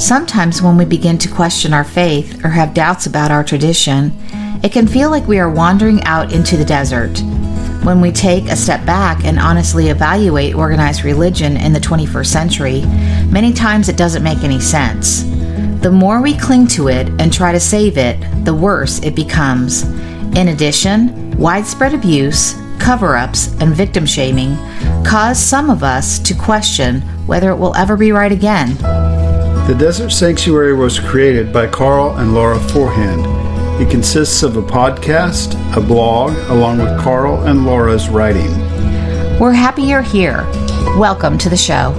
Sometimes when we begin to question our faith or have doubts about our tradition, it can feel like we are wandering out into the desert. When we take a step back and honestly evaluate organized religion in the 21st century, many times it doesn't make any sense. The more we cling to it and try to save it, the worse it becomes. In addition, widespread abuse, cover-ups, and victim shaming cause some of us to question whether it will ever be right again. The Desert Sanctuary was created by Karl and Laura Forehand. It consists of a podcast, a blog, along with Karl and Laura's writing. We're happy you're here. Welcome to the show.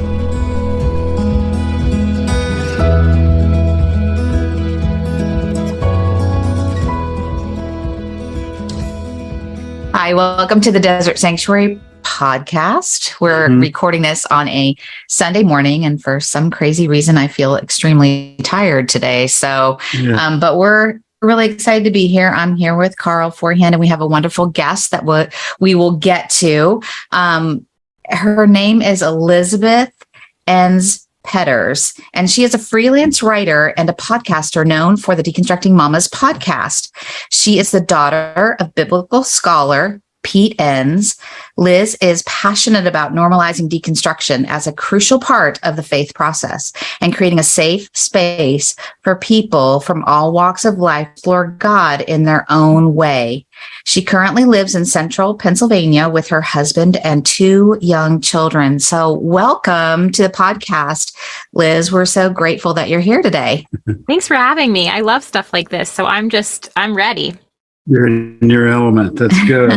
Hi, welcome to the Desert Sanctuary Podcast. We're recording this on a Sunday morning, and for some crazy reason, I feel extremely tired today. But we're really excited to be here. I'm here with Karl Forehand, and we have a wonderful guest that we will get to. Her name is Elizabeth Enns Petters, and she is a freelance writer and a podcaster known for the Deconstructing Mamas Podcast. She is the daughter of biblical scholar Pete Enns. Lizz is passionate about normalizing deconstruction as a crucial part of the faith process and creating a safe space for people from all walks of life to explore God in their own way. She currently lives in central Pennsylvania with her husband and 2 young children. So welcome to the podcast, Lizz. We're so grateful that you're here today. Thanks for having me. I love stuff like this. So I'm ready. You're in your element. That's good.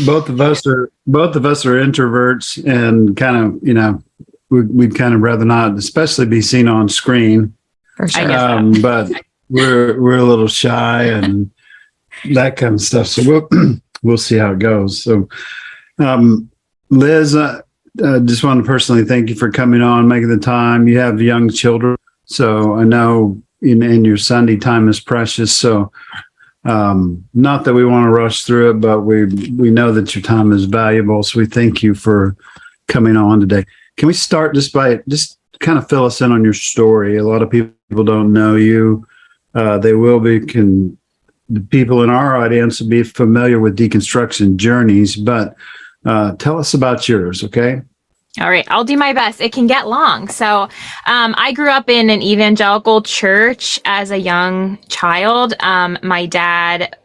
Both of us are introverts, and kind of, we'd kind of rather not, especially be seen on screen. For sure. But we're a little shy and that kind of stuff. So we'll see how it goes. So, Lizz, just want to personally thank you for coming on, making the time. You have young children, so I know in your Sunday time is precious. So. Not that we want to rush through it, but we know that your time is valuable. So we thank you for coming on today. Can we start just kind of fill us in on your story? A lot of people don't know you. They will be, the people in our audience will be familiar with deconstruction journeys, but tell us about yours, okay? All right, I'll do my best. It can get long. So I grew up in an evangelical church as a young child. My dad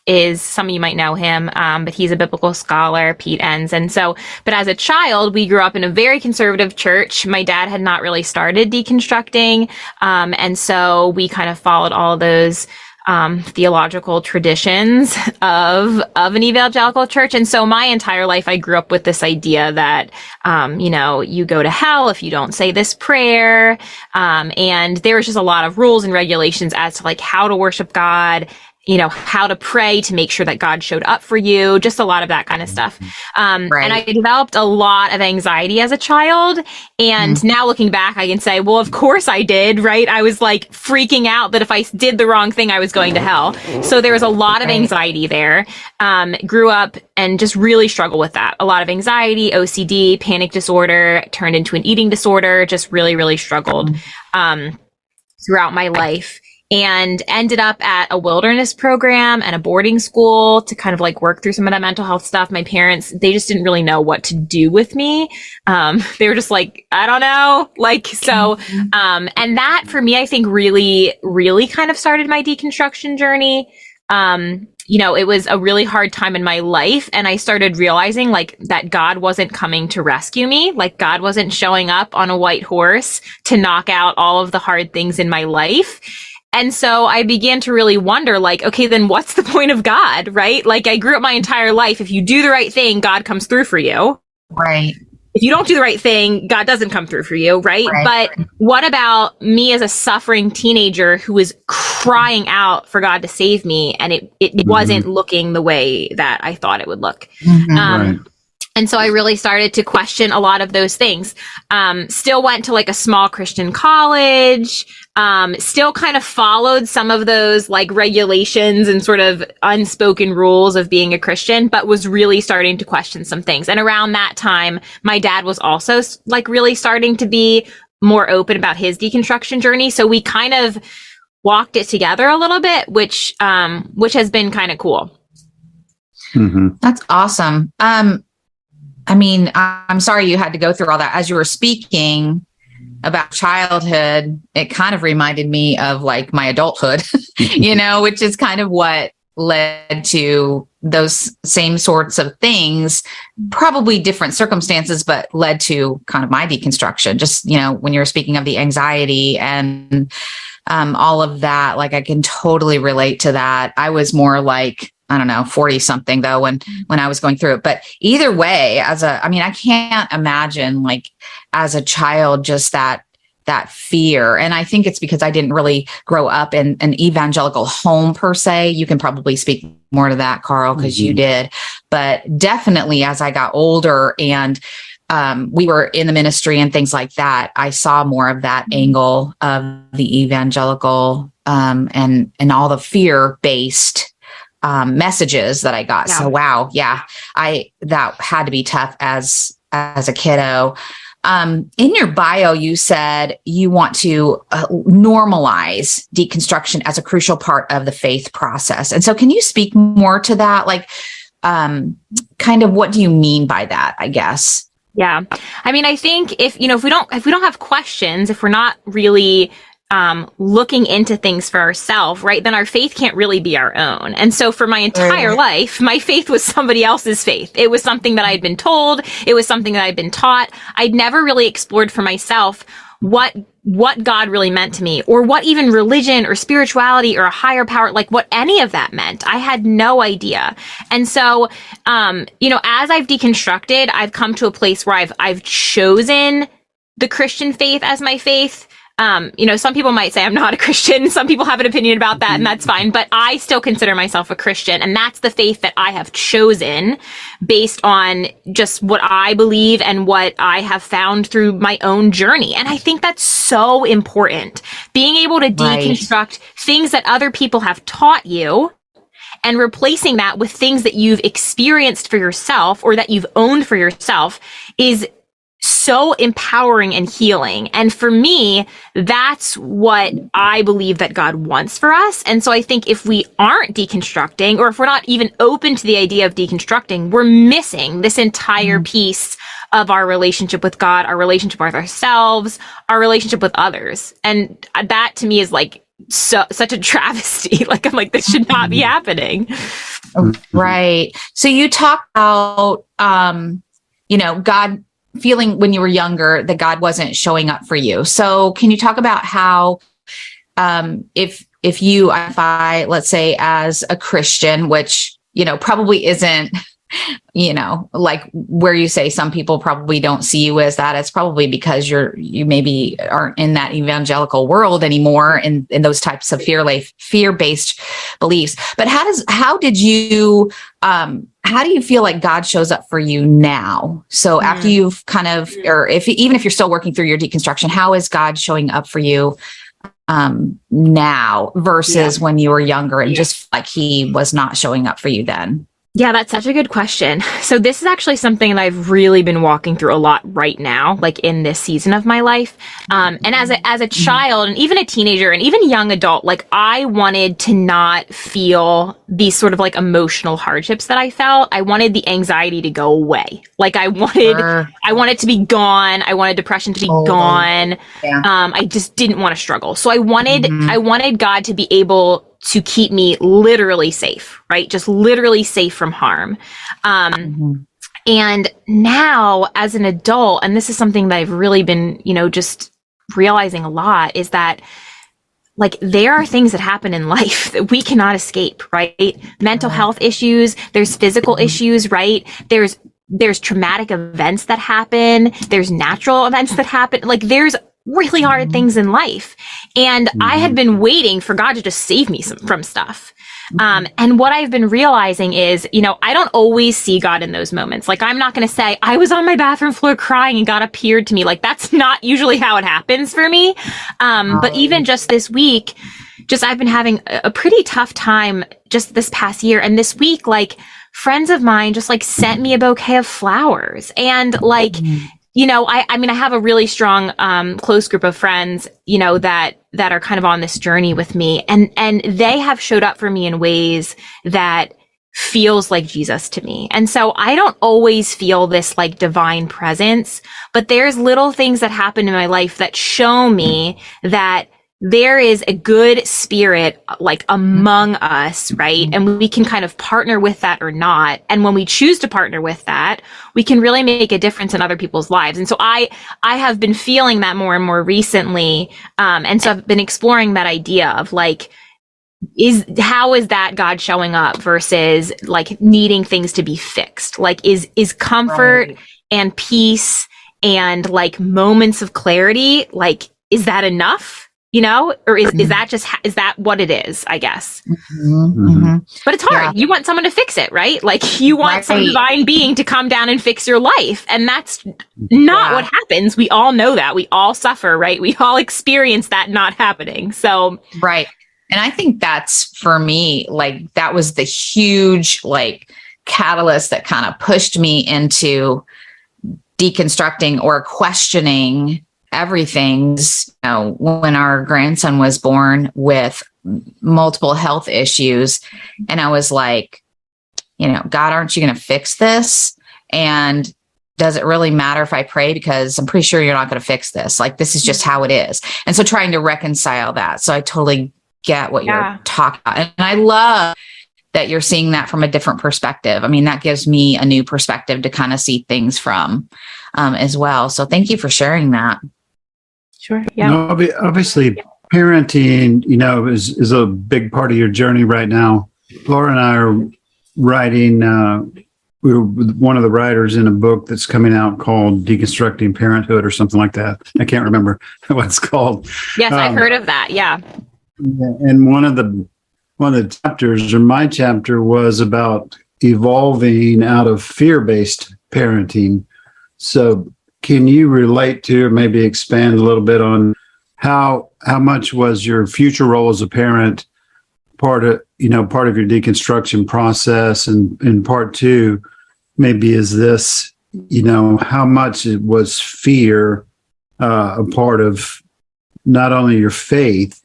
is, some of you might know him, but he's a biblical scholar, Pete Enns. But as a child, we grew up in a very conservative church. My dad had not really started deconstructing. And so we kind of followed all of those theological traditions of an evangelical church. And so my entire life, I grew up with this idea that, you go to hell if you don't say this prayer. And there was just a lot of rules and regulations as to like how to worship God, how to pray to make sure that God showed up for you, just a lot of that kind of stuff. Right. And I developed a lot of anxiety as a child. And now looking back, I can say, well, of course I did, right? I was like freaking out that if I did the wrong thing, I was going to hell. So there was a lot of anxiety there. Grew up and just really struggled with that. A lot of anxiety, OCD, panic disorder, turned into an eating disorder, just really, really struggled throughout my life. And ended up at a wilderness program and a boarding school to kind of like work through some of that mental health stuff. My parents, they just didn't really know what to do with me. They were just like, I don't know. And that for me, I think really, really kind of started my deconstruction journey. It was a really hard time in my life. And I started realizing like that God wasn't coming to rescue me. Like God wasn't showing up on a white horse to knock out all of the hard things in my life. And so I began to really wonder, like, okay, then what's the point of God, right? Like I grew up my entire life. If you do the right thing, God comes through for you. Right. If you don't do the right thing, God doesn't come through for you, right? But what about me as a suffering teenager who was crying out for God to save me, and it wasn't looking the way that I thought it would look? Right. And so I really started to question a lot of those things. Still went to like a small Christian college, still kind of followed some of those like regulations and sort of unspoken rules of being a Christian, but was really starting to question some things. And around that time, my dad was also like really starting to be more open about his deconstruction journey. So we kind of walked it together a little bit, which has been kind of cool. Mm-hmm. That's awesome. I mean, I'm sorry you had to go through all that. As you were speaking about childhood, it kind of reminded me of like my adulthood, which is kind of what led to those same sorts of things, probably different circumstances, but led to kind of my deconstruction. Just, when you were speaking of the anxiety and all of that, like I can totally relate to that. I was more like, I don't know, 40 something though, when I was going through it. But either way, I can't imagine like as a child, just that fear. And I think it's because I didn't really grow up in an evangelical home per se. You can probably speak more to that, Karl, because you did. But definitely as I got older and we were in the ministry and things like that, I saw more of that angle of the evangelical and all the fear-based messages that I got. Yeah. So, wow. Yeah. That had to be tough as a kiddo. In your bio, you said you want to normalize deconstruction as a crucial part of the faith process. And so can you speak more to that? Like, kind of what do you mean by that, I guess? Yeah. I mean, I think if we don't have questions, if we're not really looking into things for ourselves, right, then our faith can't really be our own. And so for my entire life, my faith was somebody else's faith. It was something that I'd been told. It was something that I'd been taught. I'd never really explored for myself what God really meant to me, or what even religion or spirituality or a higher power, like what any of that meant. I had no idea. And so, as I've deconstructed, I've come to a place where I've chosen the Christian faith as my faith. Some people might say I'm not a Christian. Some people have an opinion about that, and that's fine. But I still consider myself a Christian, and that's the faith that I have chosen based on just what I believe and what I have found through my own journey. And I think that's so important. Being able to deconstruct things that other people have taught you and replacing that with things that you've experienced for yourself or that you've owned for yourself is so empowering and healing. And for me, that's what I believe that God wants for us. And so I think if we aren't deconstructing, or if we're not even open to the idea of deconstructing, we're missing this entire piece of our relationship with God, our relationship with ourselves, our relationship with others. And that to me is like such a travesty. Like, I'm like, this should not be happening. Right. So you talk about, God feeling when you were younger that God wasn't showing up for you. So can you talk about how, if you identify, let's say, as a Christian, which, probably isn't, like where you say some people probably don't see you as that, it's probably because you maybe aren't in that evangelical world anymore in those types of fear-based beliefs. But how do you feel like God shows up for you now? So after you've kind of, or even if you're still working through your deconstruction, how is God showing up for you now versus when you were younger and just like he was not showing up for you then? Yeah, that's such a good question. So this is actually something that I've really been walking through a lot right now, like in this season of my life. And as a child and even a teenager and even young adult, like I wanted to not feel these sort of like emotional hardships that I felt. I wanted the anxiety to go away. Like I wanted to be gone. I wanted depression to be gone. Yeah. I just didn't want to struggle. So I wanted God to be able to keep me literally safe, right? Just literally safe from harm. And now as an adult, and this is something that I've really been, just realizing a lot, is that like there are things that happen in life that we cannot escape, right? Mental health issues, there's physical issues, right? There's traumatic events that happen, there's natural events that happen. Like there's really hard things in life. And I had been waiting for God to just save me from stuff. And what I've been realizing is, I don't always see God in those moments. Like, I'm not going to say I was on my bathroom floor crying and God appeared to me. Like, that's not usually how it happens for me. But even just this week, I've been having a pretty tough time just this past year. And this week, like, friends of mine just like sent me a bouquet of flowers and like, I mean, I have a really strong, close group of friends, that are kind of on this journey with me, and they have showed up for me in ways that feels like Jesus to me. And so I don't always feel this like divine presence, but there's little things that happen in my life that show me that there is a good spirit like among us, right? And we can kind of partner with that or not. And when we choose to partner with that, we can really make a difference in other people's lives. And so I have been feeling that more and more recently. And so I've been exploring that idea of like, how is that God showing up versus like needing things to be fixed? Like is comfort and peace and like moments of clarity, like, is that enough? Or is that what it is, I guess. But it's hard. You want someone to fix it, right? Like you want some divine being to come down and fix your life. And that's not what happens. We all know that. We all suffer, right? We all experience that not happening. So, right. And I think that's, for me, like that was the huge like catalyst that kind of pushed me into deconstructing or questioning everything's, when our grandson was born with multiple health issues. And I was like, God, aren't you going to fix this? And does it really matter if I pray? Because I'm pretty sure you're not going to fix this. Like, this is just how it is. And so trying to reconcile that. So I totally get what you're talking about. And I love that you're seeing that from a different perspective. I mean, that gives me a new perspective to kind of see things from as well. So thank you for sharing that. Sure. Yeah. Obviously, parenting, is a big part of your journey right now. Laura and I are writing, we're one of the writers in a book that's coming out called Deconstructing Parenthood or something like that. I can't remember what it's called. Yes, I've heard of that. Yeah. And one of the chapters, or my chapter, was about evolving out of fear-based parenting. So can you relate to, or maybe expand a little bit on how much was your future role as a parent part of your deconstruction process, and part two, maybe is this, how much it was fear a part of not only your faith,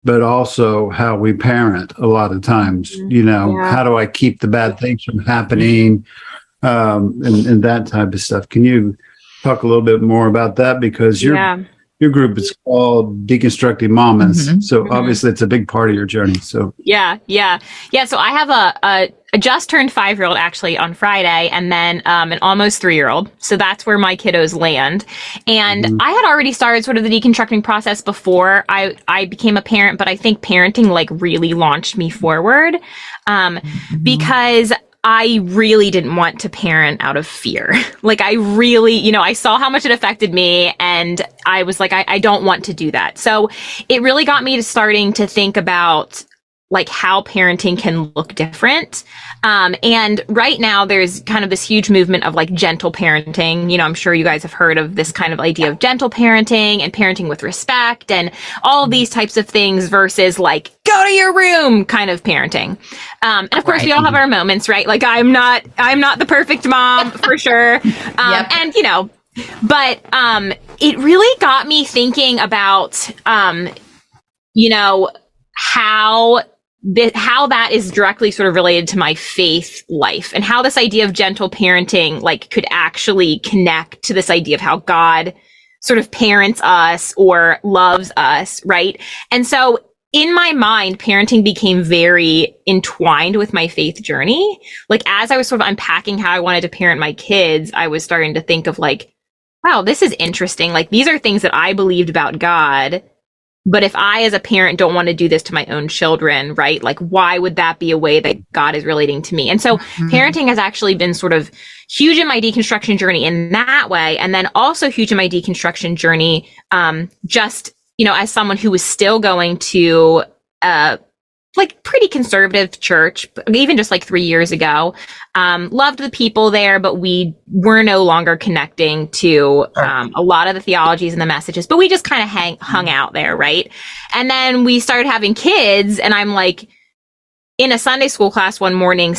but also how we parent a lot of times, how do I keep the bad things from happening, and that type of stuff. Can you talk a little bit more about that? Because your group is called Deconstructing Mamas. So obviously it's a big part of your journey. So Yeah. So I have a just turned 5-year-old actually on Friday, and then an almost 3-year-old. So that's where my kiddos land. And I had already started sort of the deconstructing process before I became a parent, but I think parenting like really launched me forward because I really didn't want to parent out of fear. Like I really, I saw how much it affected me, and I was like, I don't want to do that. So it really got me to starting to think about like how parenting can look different. And right now there's kind of this huge movement of like gentle parenting. I'm sure you guys have heard of this kind of idea of gentle parenting and parenting with respect and all of these types of things versus like go to your room kind of parenting. And of course we all have our moments, right? Like I'm not the perfect mom for sure. And but it really got me thinking about how that is directly sort of related to my faith life, and how this idea of gentle parenting like could actually connect to this idea of how God sort of parents us or loves us, right? And so in my mind, parenting became very entwined with my faith journey. Like as I was sort of unpacking how I wanted to parent my kids, I was starting to think of like, wow, this is interesting. Like these are things that I believed about God. But if I, as a parent, don't want to do this to my own children, right? Like, why would that be a way that God is relating to me? And so parenting has actually been sort of huge in my deconstruction journey in that way. And then also huge in my deconstruction journey, just, as someone who was still going to, like pretty conservative church, even just like 3 years ago, loved the people there, but we were no longer connecting to a lot of the theologies and the messages, but we just kind of hung out there, right? And then we started having kids, and I'm like in a Sunday school class one morning,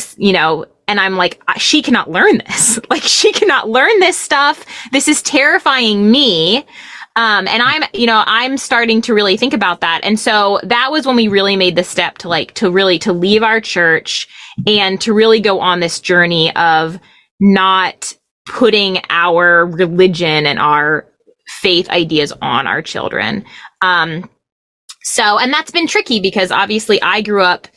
And I'm like, she cannot learn this. Like, she cannot learn this stuff. This is terrifying me. And I'm starting to really think about that. And so that was when we really made the step to leave our church and to really go on this journey of not putting our religion and our faith ideas on our children. And that's been tricky because obviously I grew up,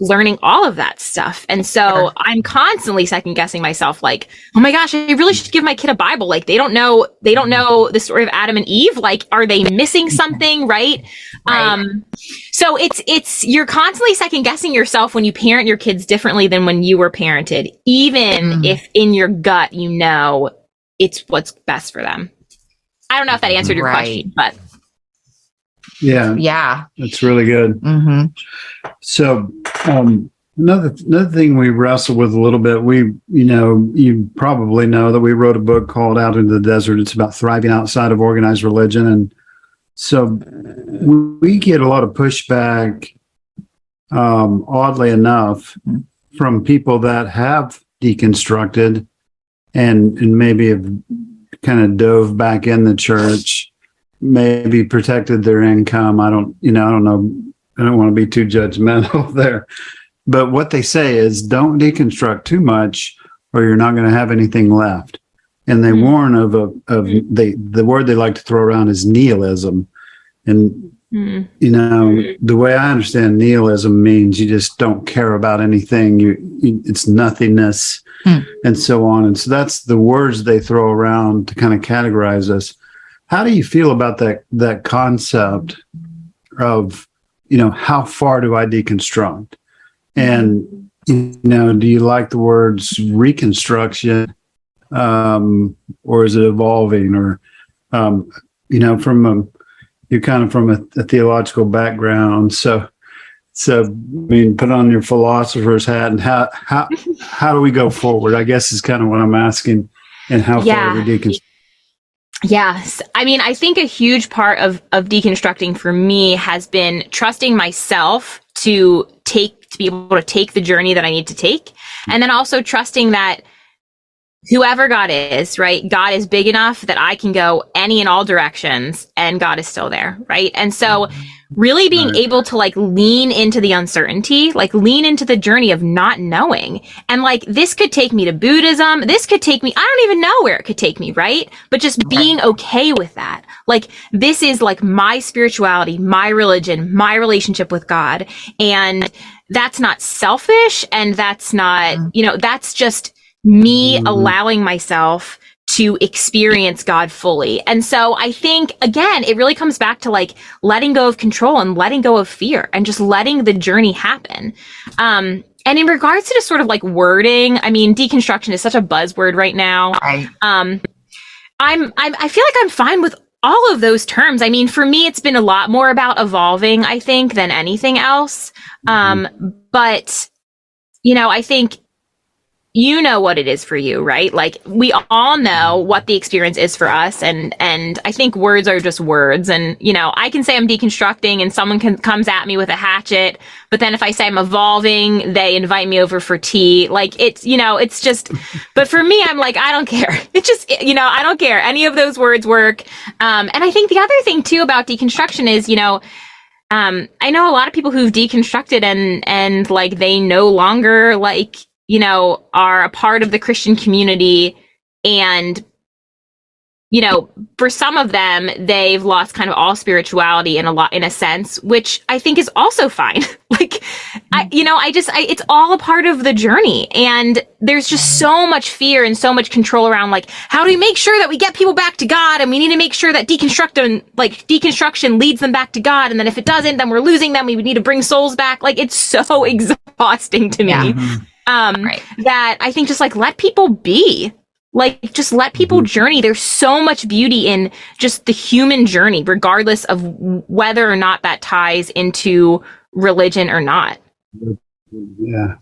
learning all of that stuff. And so I'm constantly second guessing myself, like, oh my gosh, I really should give my kid a Bible. Like, they don't know the story of Adam and Eve. Like, are they missing something? Right. So you're constantly second guessing yourself when you parent your kids differently than when you were parented, even if in your gut, it's what's best for them. I don't know if that answered your question, but. Yeah. That's really good. Mm-hmm. So, another thing we wrestle with a little bit, you probably know that we wrote a book called Out into the Desert. It's about thriving outside of organized religion. And so we get a lot of pushback, oddly enough, from people that have deconstructed and maybe have kind of dove back in the church, maybe protected their income. I don't know. I don't want to be too judgmental there, but what they say is don't deconstruct too much or you're not going to have anything left. And they warn of the word they like to throw around is nihilism. And, the way I understand nihilism means you just don't care about anything. It's nothingness and so on. And so that's the words they throw around to kind of categorize us. How do you feel about that concept of, how far do I deconstruct? And, do you like the words reconstruction, or is it evolving? Or, you're kind of from a theological background. So, put on your philosopher's hat and how do we go forward? I guess is kind of what I'm asking, and how far do we deconstruct? Yes. I think a huge part of deconstructing for me has been trusting myself to be able to take the journey that I need to take. And then also trusting that whoever God is, right? God is big enough that I can go any and all directions and God is still there. Right. And so really being able to lean into the uncertainty, lean into the journey of not knowing. And this could take me to Buddhism. This could take me, I don't even know where it could take me. Right. But just being okay with that. This is my spirituality, my religion, my relationship with God. And that's not selfish. And that's not, that's just me allowing myself to experience God fully. And so I think, again, it really comes back to letting go of control and letting go of fear and just letting the journey happen. And in regards to just sort of wording, deconstruction is such a buzzword right now. Right. I feel like I'm fine with all of those terms. For me, it's been a lot more about evolving, I think, than anything else. But, I think what it is for you, right? We all know what the experience is for us. And I think words are just words. And, I can say I'm deconstructing and someone comes at me with a hatchet, but then if I say I'm evolving, they invite me over for tea. It's just, but for me, I'm I don't care. It's just, I don't care. Any of those words work. And I think the other thing too about deconstruction is, I know a lot of people who've deconstructed and they no longer are a part of the Christian community. And, for some of them, they've lost kind of all spirituality in a sense, which I think is also fine. It's all a part of the journey. And there's just so much fear and so much control around, how do we make sure that we get people back to God? And we need to make sure that deconstruction leads them back to God. And then if it doesn't, then we're losing them. We need to bring souls back. It's so exhausting to me. Yeah. That I think just let people be, just let people journey. There's so much beauty in just the human journey, regardless of whether or not that ties into religion or not. Yeah.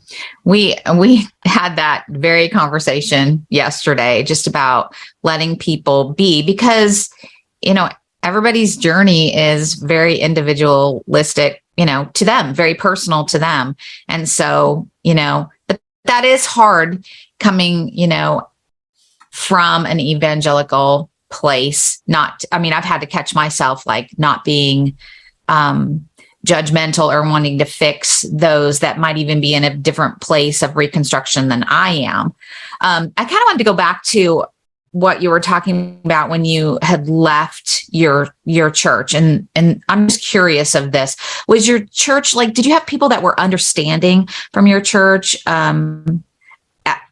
We had that very conversation yesterday, just about letting people be, because, everybody's journey is very individualistic, to them, very personal to them. And so, that is hard coming, from an evangelical place. I've had to catch myself like not being judgmental or wanting to fix those that might even be in a different place of reconstruction than I am. I kind of wanted to go back to what you were talking about when you had left your church. And I'm just curious of this. Was your church, like, did you have people that were understanding from your church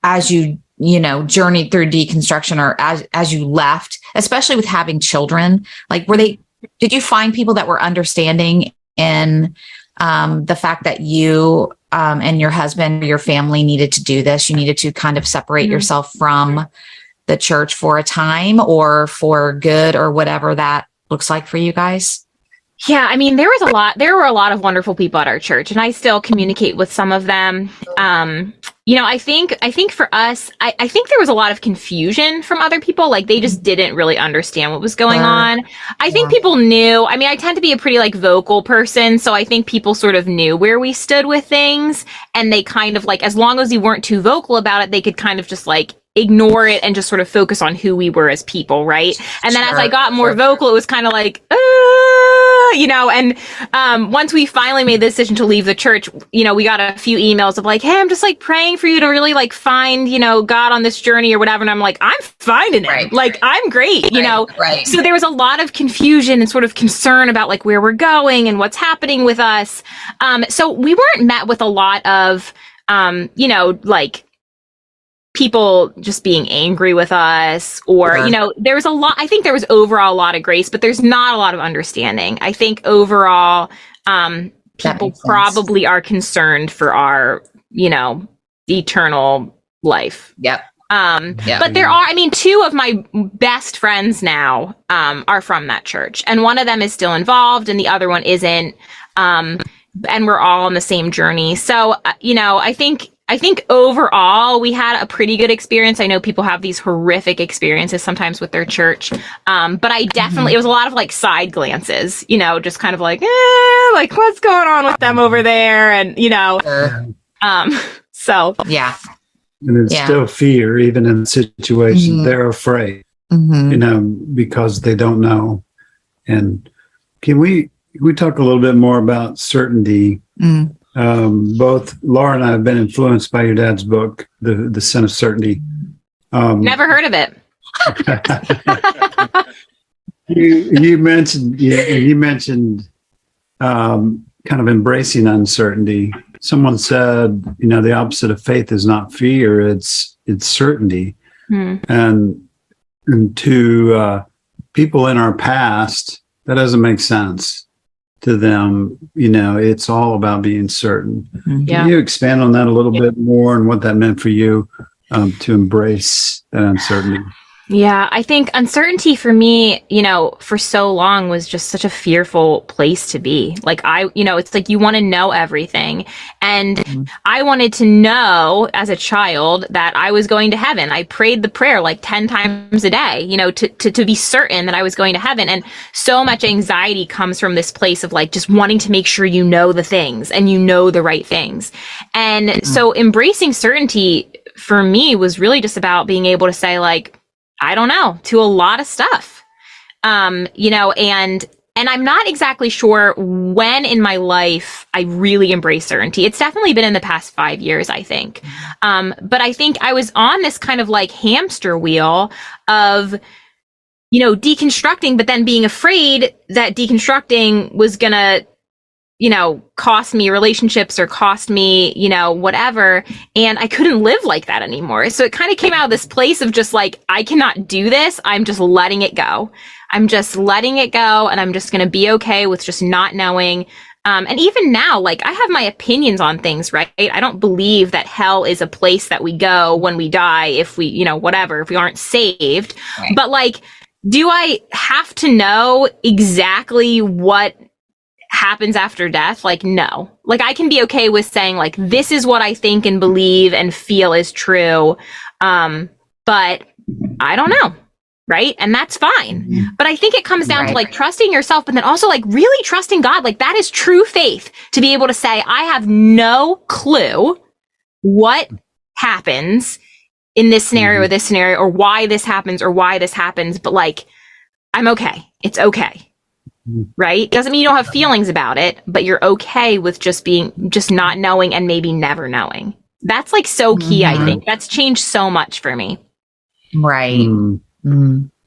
as you journeyed through deconstruction, or as you left, especially with having children? Like, did you find people that were understanding in the fact that you and your husband, your family needed to do this? You needed to kind of separate yourself from the church for a time, or for good, or whatever that looks like for you guys? Yeah, I mean, there were a lot of wonderful people at our church, and I still communicate with some of them. I think for us, I think there was a lot of confusion from other people. Like, they just didn't really understand what was going on. I think people knew. I mean, I tend to be a pretty like vocal person, so I think people sort of knew where we stood with things, and they kind of like, as long as we weren't too vocal about it, they could kind of just like ignore it and just sort of focus on who we were as people, right? And then as I got more vocal, it was kind of like, and once we finally made the decision to leave the church, we got a few emails of like, hey, I'm just like praying for you to really like find, God on this journey or whatever. And I'm like, I'm finding it. I'm great, Right. So there was a lot of confusion and sort of concern about like where we're going and what's happening with us. So we weren't met with a lot of, like people just being angry with us, or, there was I think there was overall a lot of grace, but there's not a lot of understanding. I think overall, people probably are concerned for our, eternal life. Yep. But there are, two of my best friends now, are from that church, and one of them is still involved and the other one isn't. And we're all on the same journey. So, I think overall we had a pretty good experience. I know people have these horrific experiences sometimes with their church. But I definitely, it was a lot of like side glances, just kind of like, like what's going on with them over there? And, so. Yeah. And it's still fear, even in situations they're afraid, because they don't know. And can we talk a little bit more about certainty? Both Laura and I have been influenced by your dad's book, The Sin of Certainty. Never heard of it. You mentioned kind of embracing uncertainty. Someone said, the opposite of faith is not fear; it's certainty. And to people in our past, that doesn't make sense. To them, it's all about being certain. Can you expand on that a little bit more, and what that meant for you to embrace that uncertainty? Yeah, I think uncertainty for me, for so long was just such a fearful place to be. Like it's like you want to know everything. And I wanted to know as a child that I was going to heaven. I prayed the prayer like 10 times a day, to be certain that I was going to heaven. And so much anxiety comes from this place of like just wanting to make sure you know the things and you know the right things. And so embracing certainty for me was really just about being able to say like, I don't know, to a lot of stuff, and I'm not exactly sure when in my life I really embraced certainty. It's definitely been in the past 5 years, I think. But I think I was on this kind of like hamster wheel of, deconstructing, but then being afraid that deconstructing was gonna, cost me relationships or cost me, whatever. And I couldn't live like that anymore. So it kind of came out of this place of just like, I cannot do this. I'm just letting it go. I'm just letting it go. And I'm just going to be okay with just not knowing. And even now, like I have my opinions on things, right? I don't believe that hell is a place that we go when we die, if we, whatever, if we aren't saved. Right. But like, do I have to know exactly what happens after death? Like, no. Like, I can be okay with saying like, this is what I think and believe and feel is true. But I don't know. Right. And that's fine. But I think it comes down to like trusting yourself, but then also like really trusting God. Like that is true faith, to be able to say, I have no clue what happens in this scenario or this scenario, or why this happens or why this happens, but like, I'm okay. It's okay. Right? Doesn't mean you don't have feelings about it, but you're okay with just not knowing and maybe never knowing. That's like so key, I think. That's changed so much for me. Right.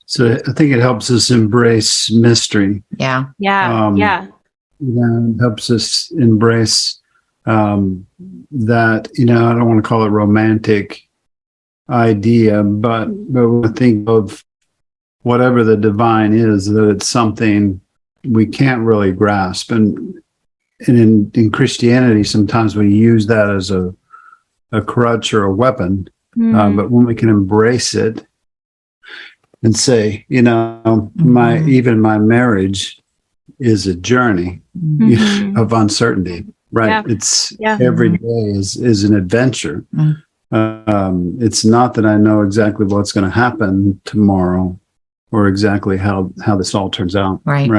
So I think it helps us embrace mystery. Yeah. It helps us embrace that, I don't want to call it romantic idea, but when I think of whatever the divine is, that it's something we can't really grasp. And in Christianity, sometimes we use that as a crutch or a weapon. But when we can embrace it and say, my marriage is a journey of uncertainty, right? It's every day is an adventure. It's not that I know exactly what's going to happen tomorrow or exactly how this all turns out. Right.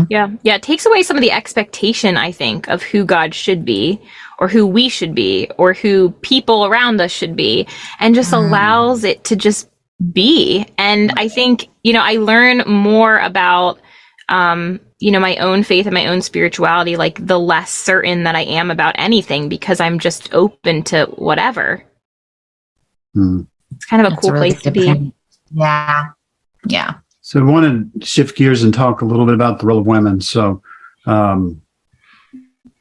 Yeah. It takes away some of the expectation, I think, of who God should be or who we should be or who people around us should be, and just allows it to just be. And I think, I learn more about, my own faith and my own spirituality, like the less certain that I am about anything, because I'm just open to whatever. It's kind of a cool place to be. Yeah. So I want to shift gears and talk a little bit about the role of women. So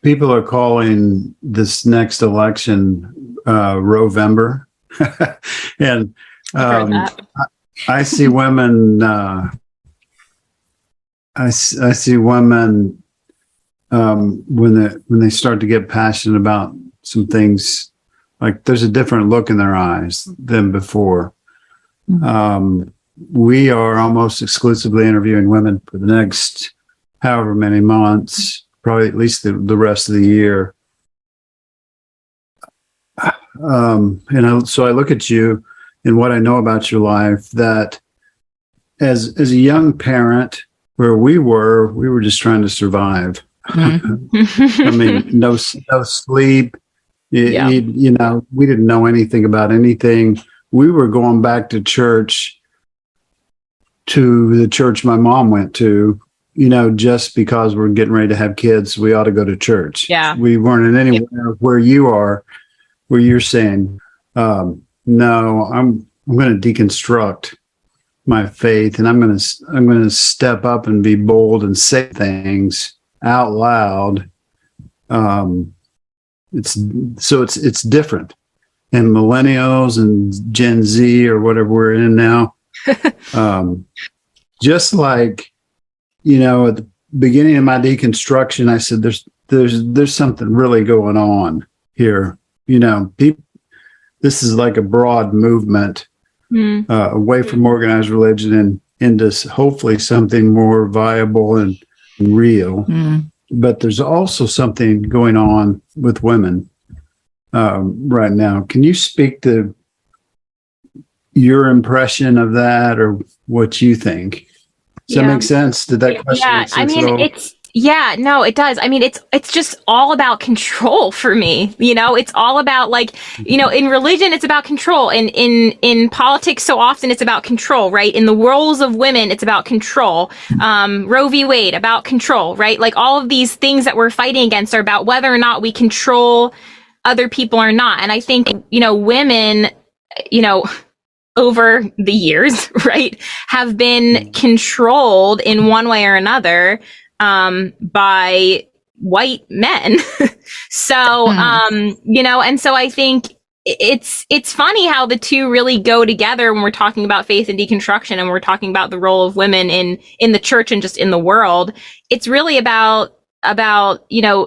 people are calling this next election Rovember. And I see women I see women when they start to get passionate about some things, like there's a different look in their eyes than before. We are almost exclusively interviewing women for the next however many months, probably at least the rest of the year. So I look at you and what I know about your life, that as a young parent, where we were just trying to survive. I mean, no sleep. We didn't know anything about anything. We were going back to church, to the church my mom went to, just because we're getting ready to have kids, we ought to go to church. Yeah. We weren't in anywhere where you are, where you're saying, no, I'm going to deconstruct my faith, and I'm going to step up and be bold and say things out loud. It's different. And millennials and Gen Z or whatever we're in now, just like, at the beginning of my deconstruction, I said, there's something really going on here. This is like a broad movement away from organized religion and into hopefully something more viable and real. But there's also something going on with women right now. Can you speak to your impression of that, or what you think? Does that make sense? Did that question make sense at all? No, it does. I mean, it's just all about control for me. It's all about in religion, it's about control. In politics, so often it's about control, right? In the roles of women, it's about control. Roe v. Wade, about control, right? Like all of these things that we're fighting against are about whether or not we control other people or not. And I think, women, over the years, right, have been controlled in one way or another by white men. So, and so I think it's funny how the two really go together when we're talking about faith and deconstruction, and we're talking about the role of women in the church and just in the world. It's really about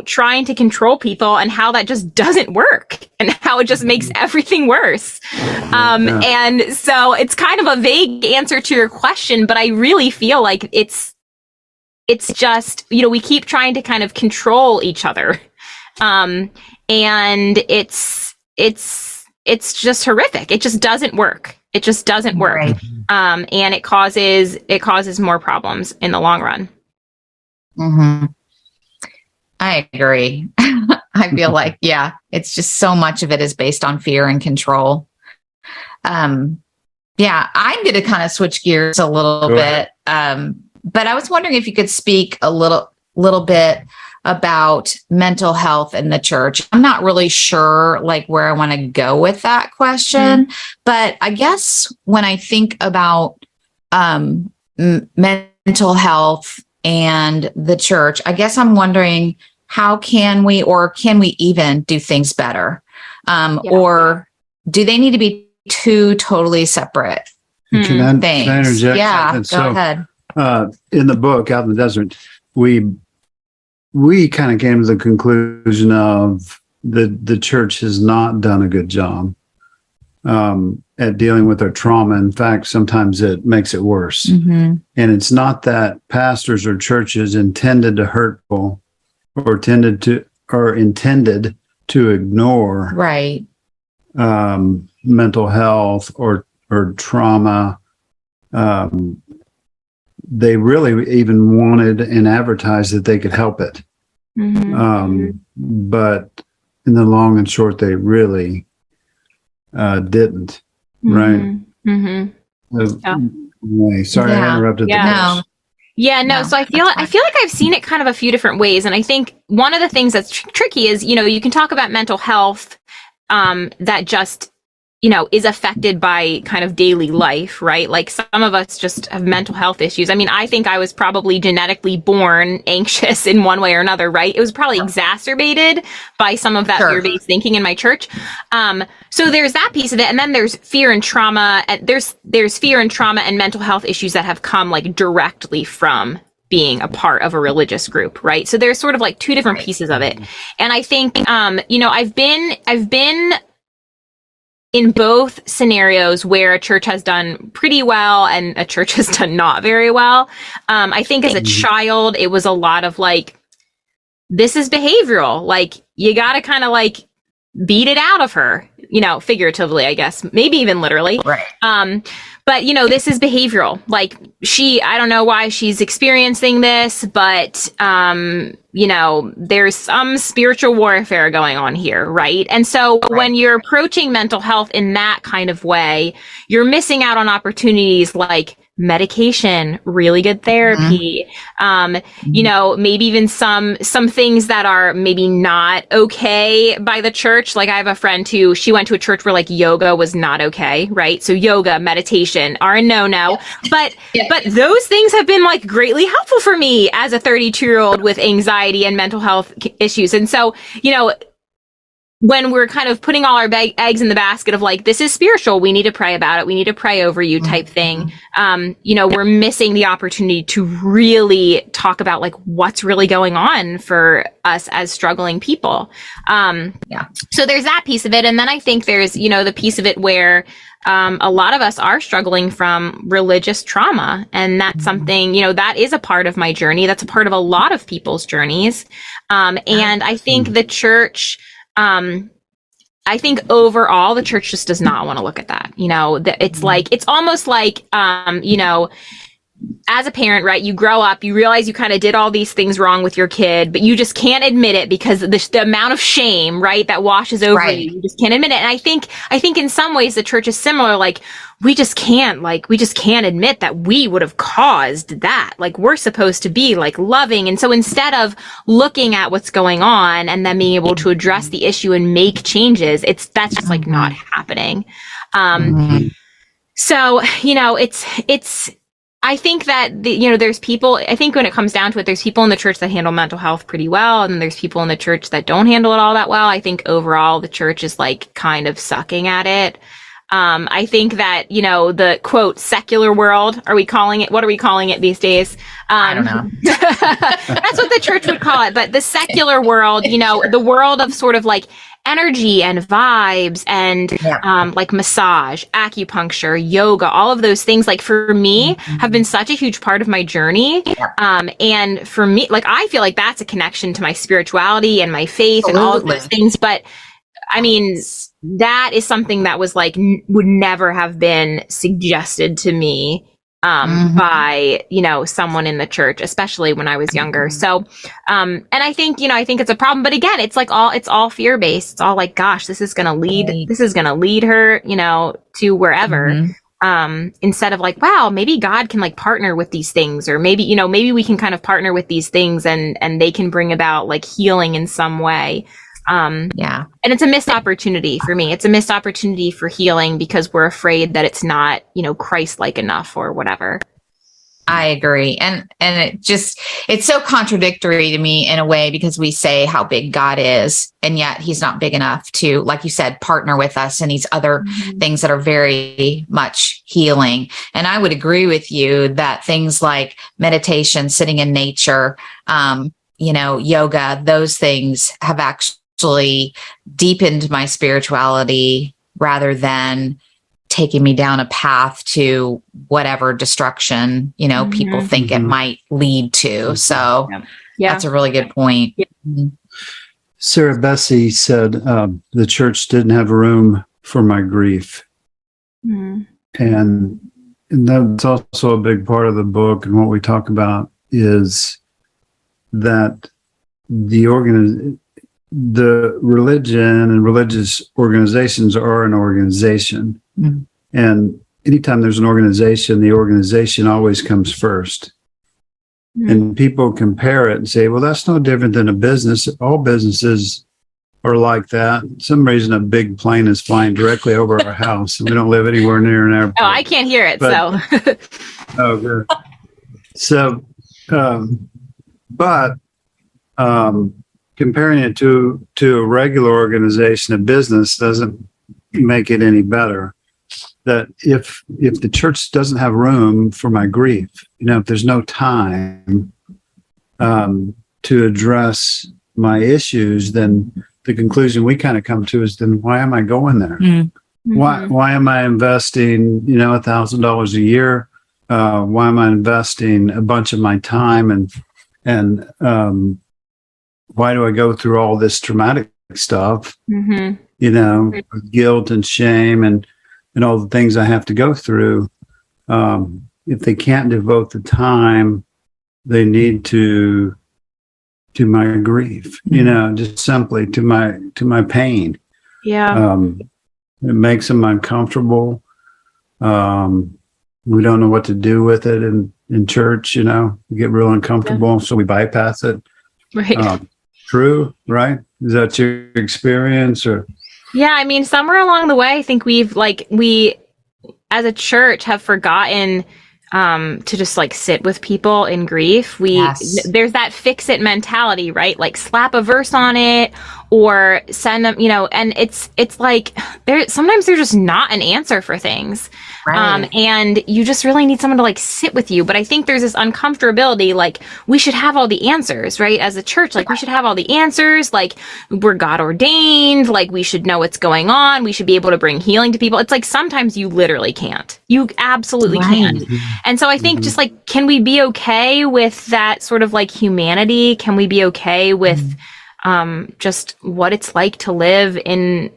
trying to control people, and how that just doesn't work, and how it just makes everything worse. And so it's kind of a vague answer to your question, but I really feel like it's just, we keep trying to kind of control each other. And it's just horrific. It just doesn't work. It just doesn't work. Right. And it causes more problems in the long run. I agree. I feel like, yeah, it's just so much of it is based on fear and control. Yeah, I'm going to kind of switch gears a little bit. But I was wondering if you could speak a little bit about mental health in the church. I'm not really sure like where I want to go with that question, but I guess when I think about mental health and the church, I guess I'm wondering how can we even do things better? Or do they need to be two totally separate things? Can I interject? Yeah, go ahead. In the book, Out in the Desert, we kind of came to the conclusion of the church has not done a good job at dealing with their trauma. In fact, sometimes it makes it worse. And it's not that pastors or churches intended to hurt people or intended to ignore mental health or trauma. They really even wanted and advertised that they could help it. But in the long and short, they really didn't. Right. Sorry, I interrupted. No. So I feel like I've seen it kind of a few different ways. And I think one of the things that's tricky is, you can talk about mental health that just, is affected by kind of daily life, right? Like some of us just have mental health issues. I mean, I think I was probably genetically born anxious in one way or another, right? It was probably exacerbated by some of that fear-based thinking in my church. So there's that piece of it. And then there's fear and trauma. And there's fear and trauma and mental health issues that have come like directly from being a part of a religious group, right? So there's sort of like two different pieces of it. And I think, I've been in both scenarios where a church has done pretty well and a church has done not very well. I think as a child, it was a lot of like, this is behavioral. Like, you got to kind of like beat it out of her, figuratively, I guess, maybe even literally. Right. But, this is behavioral. Like I don't know why she's experiencing this, but, there's some spiritual warfare going on here, right? And so when you're approaching mental health in that kind of way, you're missing out on opportunities like medication, really good therapy, maybe even some things that are maybe not okay by the church. Like I have a friend who, she went to a church where like yoga was not okay, right? So yoga, meditation are a no-no, but those things have been like greatly helpful for me as a 32-year-old with anxiety and mental health issues. And so, when we're kind of putting all our eggs in the basket of like, this is spiritual, we need to pray about it, we need to pray over you type thing, we're missing the opportunity to really talk about like what's really going on for us as struggling people. So there's that piece of it. And then I think there's, the piece of it where a lot of us are struggling from religious trauma. And that's something, that is a part of my journey. That's a part of a lot of people's journeys. And I think the church, I think overall the church just does not want to look at that. It's like, it's almost like, as a parent, right, you grow up, you realize you kind of did all these things wrong with your kid, but you just can't admit it because the amount of shame, right, that washes over you just can't admit it. And I think in some ways the church is similar. Like, we just can't admit that we would have caused that. Like, we're supposed to be like loving. And so instead of looking at what's going on and then being able to address the issue and make changes, that's just like not happening. So, it's, I think that, there's people, I think when it comes down to it, there's people in the church that handle mental health pretty well. And there's people in the church that don't handle it all that well. I think overall the church is like kind of sucking at it. I think that, the quote, secular world, what are we calling it these days? I don't know. That's what the church would call it. But the secular world, the world of sort of like energy and vibes and like massage, acupuncture, yoga, all of those things, like for me have been such a huge part of my journey. And for me, like, I feel like that's a connection to my spirituality and my faith and all of those things. But I mean, that is something that was like, would never have been suggested to me by, someone in the church, especially when I was younger. So, and I think it's a problem, but again, it's all fear based. It's all like, gosh, this is going to lead her, to wherever. Instead of like, wow, maybe God can like partner with these things, or maybe we can kind of partner with these things and they can bring about like healing in some way. And it's a missed opportunity for me. It's a missed opportunity for healing because we're afraid that it's not, Christ-like enough or whatever. I agree. And it's so contradictory to me in a way, because we say how big God is, and yet he's not big enough to, like you said, partner with us in these other things that are very much healing. And I would agree with you that things like meditation, sitting in nature, yoga, those things have actually deepened my spirituality rather than taking me down a path to whatever destruction, people think it might lead to. So that's a really good point. Sarah Bessie said, the church didn't have room for my grief. And that's also a big part of the book. And what we talk about is that the religion and religious organizations are an organization. And anytime there's an organization, the organization always comes first. And people compare it and say, well, that's no different than a business. All businesses are like that. For some reason, a big plane is flying directly over our house, and we don't live anywhere near an airport. Oh, I can't hear it. Oh, good. So, but comparing it to a regular organization, a business, doesn't make it any better. That if the church doesn't have room for my grief, if there's no time to address my issues, then the conclusion we kind of come to is, then why am I going there? Why am I investing, $1,000 a year? Why am I investing a bunch of my time, and why do I go through all this traumatic stuff? With guilt and shame and all the things I have to go through. If they can't devote the time they need to my grief, just simply to my pain. It makes them uncomfortable. We don't know what to do with it in church, we get real uncomfortable, so we bypass it. Right. True, right? Is that your experience? Or yeah, I mean, somewhere along the way, I think we as a church have forgotten to just like sit with people in grief. There's that fix it mentality, right? Like slap a verse on it or send them, and it's like sometimes there's just not an answer for things. Right. And you just really need someone to like sit with you. But I think there's this uncomfortability, like we should have all the answers, right? As a church, like we should have all the answers, like we're God ordained, like we should know what's going on. We should be able to bring healing to people. It's like sometimes you literally can't. You absolutely can't. And so I think just like, can we be okay with that sort of like humanity? Can we be okay with just what it's like to live in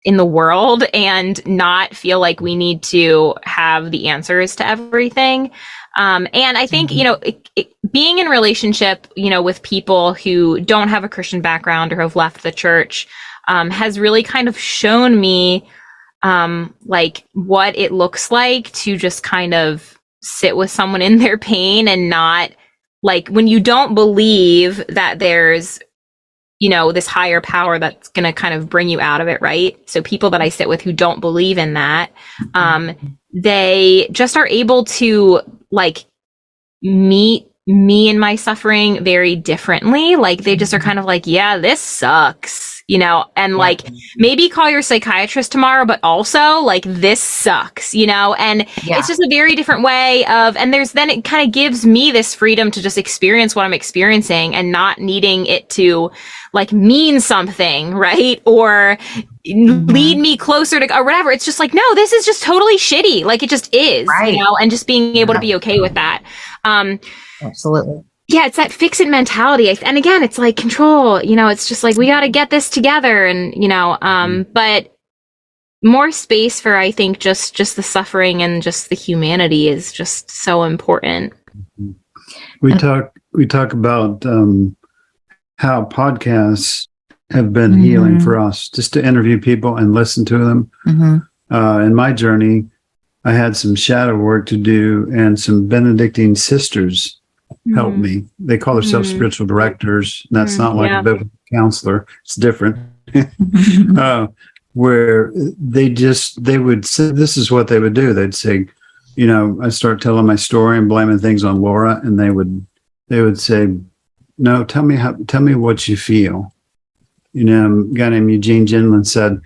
the world and not feel like we need to have the answers to everything? And I think, being in relationship, with people who don't have a Christian background or have left the church, has really kind of shown me, like what it looks like to just kind of sit with someone in their pain and not like when you don't believe that there's this higher power that's going to kind of bring you out of it, right? So people that I sit with who don't believe in that, they just are able to like meet me and my suffering very differently. Like they just are kind of like, yeah, this sucks, and like maybe call your psychiatrist tomorrow, but also like this sucks, and it's just a very different way of, and then it kind of gives me this freedom to just experience what I'm experiencing and not needing it to like mean something, right? Or lead me closer to, or whatever. It's just like, no, this is just totally shitty. Like it just is, right. And just being able to be okay with that. Absolutely. Yeah, it's that fix it mentality. And again, it's like control, it's just like, we got to get this together. And, but more space for, I think, just the suffering and just the humanity is just so important. We talk about how podcasts have been healing for us, just to interview people and listen to them. In my journey, I had some shadow work to do, and some Benedictine sisters helped me. They call themselves spiritual directors. That's not like a biblical counselor. It's different. Where they would say, this is what they would do. They'd say, I start telling my story and blaming things on Laura, and they would say, no, tell me what you feel. A guy named Eugene Gendlin said,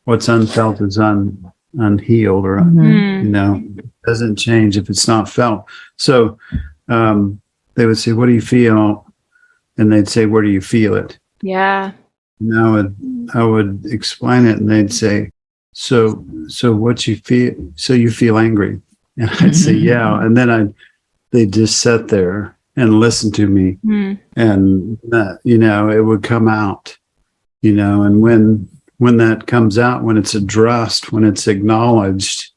what's unfelt is unhealed, or doesn't change if it's not felt. So they would say, what do you feel? And they'd say, where do you feel it? Yeah. And I would explain it, and they'd say, so what you feel? So you feel angry? And I'd say, yeah. And then they'd just sit there and listen to me, and it would come out, and when that comes out, when it's addressed, when it's acknowledged,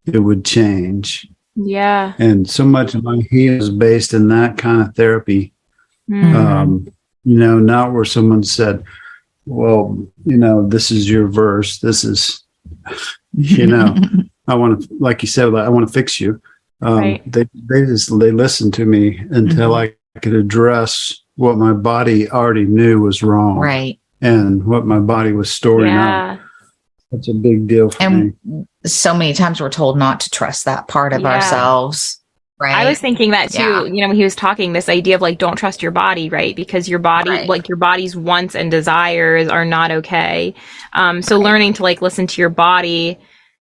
it would change. Yeah. And so much of my healing is based in that kind of therapy. Not where someone said, well, this is your verse. This is, I want to, like you said, I want to fix you. Right. They listened to me until I could address what my body already knew was wrong. Right. And what my body was storing up. That's a big deal for me. So many times we're told not to trust that part of ourselves. Right. I was thinking that too, when he was talking, this idea of don't trust your body, right? Because your body, your body's wants and desires are not okay. So learning to listen to your body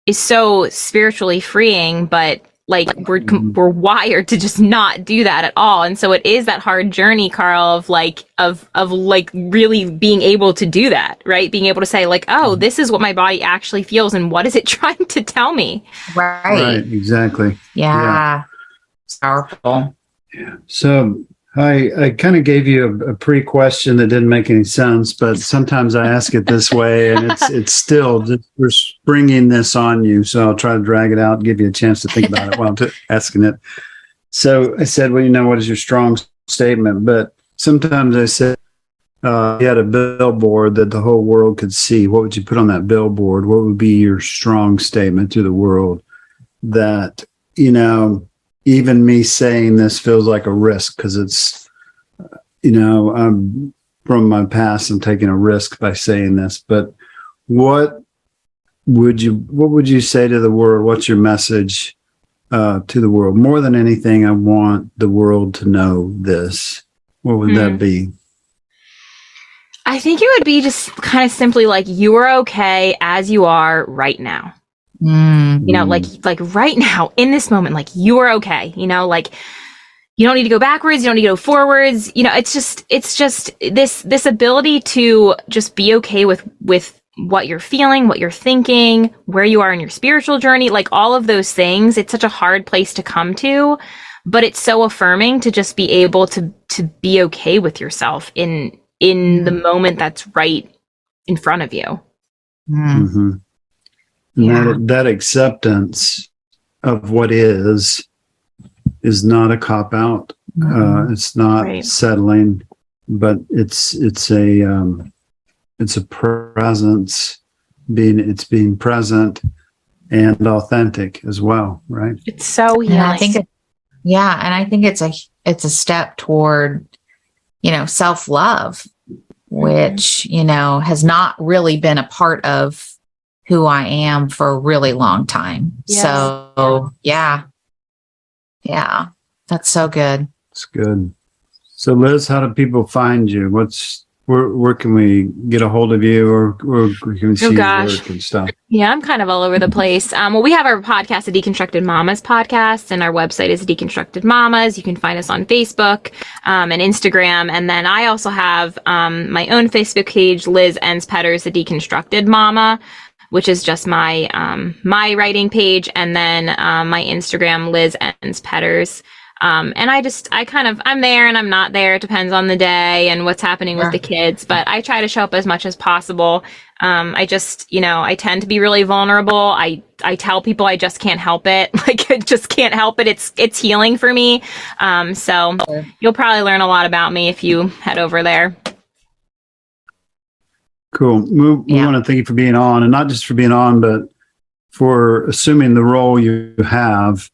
is so spiritually freeing, but we're wired to just not do that at all. And so it is that hard journey, Karl, of really being able to do that, right? Being able to say oh, this is what my body actually feels, and what is it trying to tell me? Right. Exactly. Yeah. It's powerful. Yeah. So I kind of gave you a pre-question that didn't make any sense, but sometimes I ask it this way, and it's still just, we're springing this on you. So I'll try to drag it out and give you a chance to think about it while I'm asking it. So I said, well, what is your strong statement? But sometimes I said, you had a billboard that the whole world could see. What would you put on that billboard? What would be your strong statement to the world that, even me saying this feels like a risk, because it's, from my past, I'm taking a risk by saying this. But what would you say to the world? What's your message to the world? More than anything, I want the world to know this. What would that be? I think it would be just kind of simply you are okay as you are right now. Right now in this moment, you are okay, you don't need to go backwards. You don't need to go forwards. It's just this ability to just be okay with what you're feeling, what you're thinking, where you are in your spiritual journey, all of those things. It's such a hard place to come to, but it's so affirming to just be able to be okay with yourself in the moment that's right in front of you. And that acceptance of what is not a cop out. It's not settling, but it's a presence. Being present and authentic as well, right? It's so healing. And I think it's a step toward self-love, which has not really been a part of who I am for a really long time. Yes. So yeah, that's so good. It's good. So Liz, how do people find you? Where can we get a hold of you, or can we see your work and stuff? Yeah, I'm kind of all over the place. We have our podcast, the Deconstructed Mamas Podcast, and our website is Deconstructed Mamas. You can find us on Facebook and Instagram. And then I also have my own Facebook page, Lizz Enns Petters, the Deconstructed Mama, which is just my my writing page, and then my Instagram, Lizz Enns Petters. And I'm there and I'm not there. It depends on the day and what's happening with the kids, but I try to show up as much as possible. I tend to be really vulnerable. I tell people I just can't help it. Like, I just can't help it. It's healing for me. So you'll probably learn a lot about me if you head over there. Cool. We want to thank you for being on, and not just for being on, but for assuming the role you have.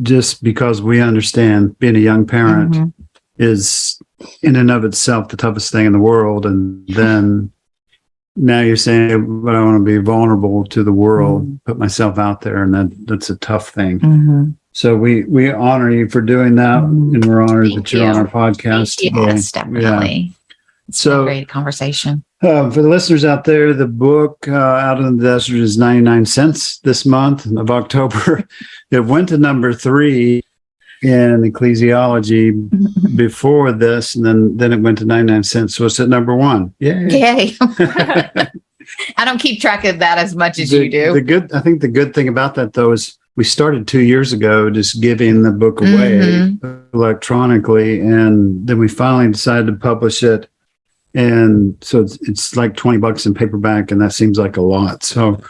Just because we understand being a young parent is in and of itself the toughest thing in the world. And then now you're saying, but I want to be vulnerable to the world, put myself out there. And that's a tough thing. So we honor you for doing that. And we're honored that you're on our podcast today. Yes, definitely. So great conversation. For the listeners out there, the book Out in the Desert is 99 cents this month of October. It went to number 3 in ecclesiology before this, and then it went to 99 cents. So it's at number 1. Yay. I don't keep track of that as much as you do. I think the good thing about that, though, is we started 2 years ago just giving the book away electronically, and then we finally decided to publish it. And so it's like $20 in paperback, and that seems like a lot. So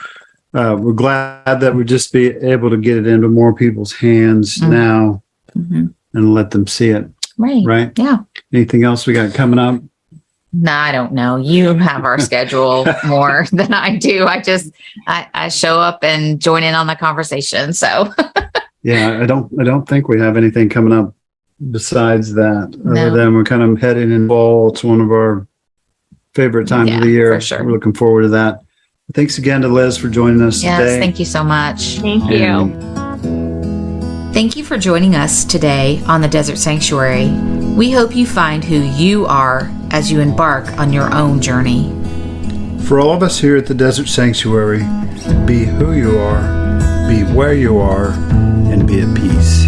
we're glad that we'll just be able to get it into more people's hands now and let them see it. Right? Yeah. Anything else we got coming up? No, I don't know. You have our schedule more than I do. I show up and join in on the conversation. So yeah, I don't think we have anything coming up besides that. Other than we're kind of heading in fall. It's one of our favorite times of the year. For sure. We're looking forward to that. Thanks again to Lizz for joining us today. Yes, thank you so much. Thank you. Thank you for joining us today on the Desert Sanctuary. We hope you find who you are as you embark on your own journey. For all of us here at the Desert Sanctuary, be who you are, be where you are, and be at peace.